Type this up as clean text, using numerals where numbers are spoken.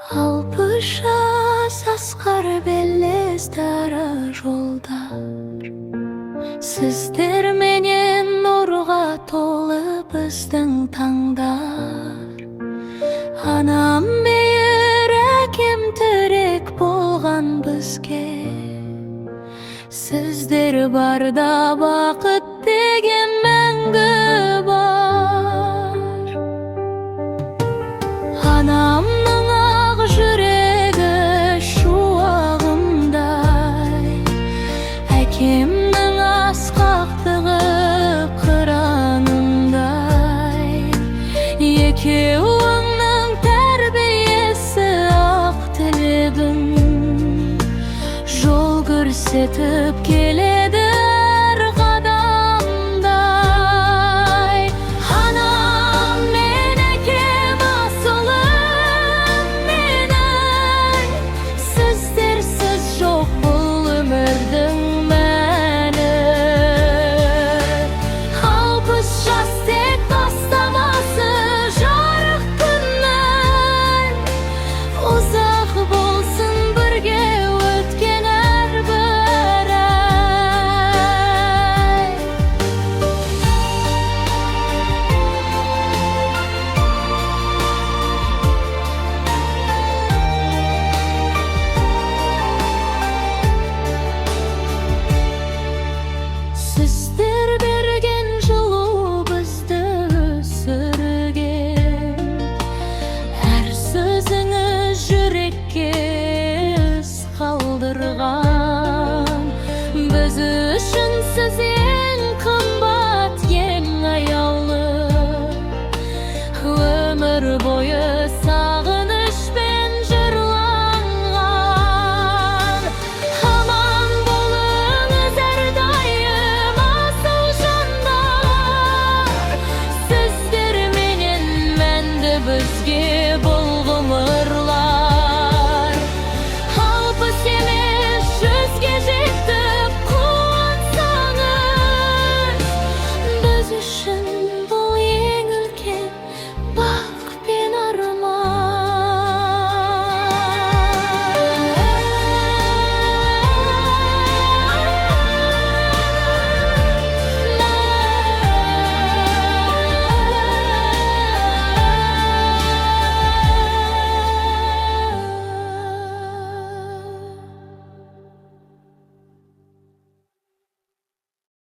Alpışa saskar belles dara жолдар. Сіздер менен нұрға толы біздің таңдар. Анам мейір, әкем тірек болған бізге. Сіздер барда бақыт деген мәңгі бар. Анамның ақ жүрегі шуағындай, әкемнің асқақтығы қыранындай. Екеуі